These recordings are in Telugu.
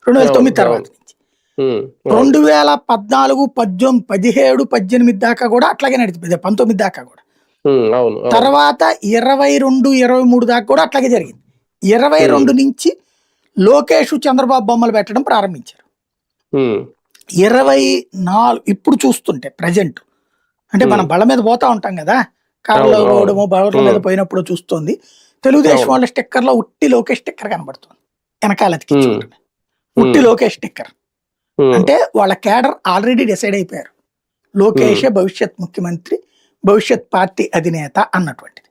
2009 తర్వాత నుంచి 2014, 17, 18 దాకా కూడా అట్లాగే నడిచిపోయింది, 19 దాకా కూడా. తర్వాత 22, 23 దాకా కూడా అట్లాగే జరిగింది. 22 నుంచి లోకేష్ చంద్రబాబు బొమ్మలు పెట్టడం ప్రారంభించారు. 24 ఇప్పుడు చూస్తుంటే ప్రజెంట్ అంటే మనం బళ్ళ మీద పోతా ఉంటాం కదా, కారులో పోవడము, బళ్ళ మీద పోయినప్పుడు చూస్తుంది, తెలుగుదేశం వాళ్ళ స్టిక్కర్ లో ఉట్టి లోకేష్ స్టిక్కర్ కనబడుతుంది వెనకాల చూడండి, ఉట్టి లోకేష్ స్టిక్కర్. అంటే వాళ్ళ క్యాడర్ ఆల్రెడీ డిసైడ్ అయిపోయారు, లోకేషే భవిష్యత్ ముఖ్యమంత్రి, భవిష్యత్ పార్టీ అధినేత అన్నటువంటిది.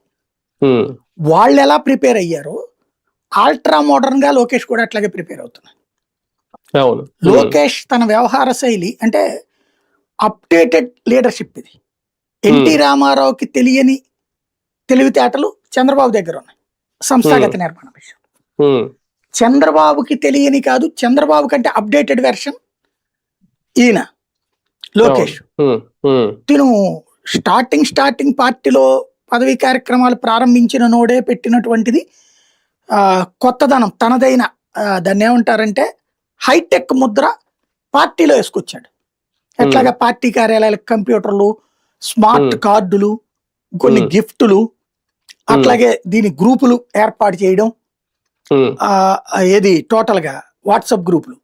వాళ్ళు ఎలా ప్రిపేర్ అయ్యారో ఆల్ట్రా మోడర్న్ గా లోకేష్ కూడా అట్లాగే ప్రిపేర్ అవుతున్నారు. లోకేష్ తన వ్యవహార శైలి అంటే అప్డేటెడ్ లీడర్షిప్ ఇది. ఎన్టీ రామారావుకి తెలియని తెలివితేటలు చంద్రబాబు దగ్గర ఉన్నాయి సంస్థాగత నిర్మాణ విషయం. చంద్రబాబుకి తెలియని కాదు, చంద్రబాబు కంటే అప్డేటెడ్ వెర్షన్ ఈయన లోకేష్. తిను స్టార్టింగ్ పార్టీలో పదవి కార్యక్రమాలు ప్రారంభించిన నోడే పెట్టినటువంటిది కొత్తదనం, తనదైన దాన్ని ఏమంటారంటే హైటెక్ ముద్ర పార్టీలో వేసుకొచ్చాడు. ఎట్లాగా పార్టీ కార్యాలయాలకు కంప్యూటర్లు, స్మార్ట్ కార్డులు, కొన్ని గిఫ్టులు, అట్లాగే దీని గ్రూపులు ఏర్పాటు చేయడం, ఏది టోటల్ గా వాట్సాప్ గ్రూపులు,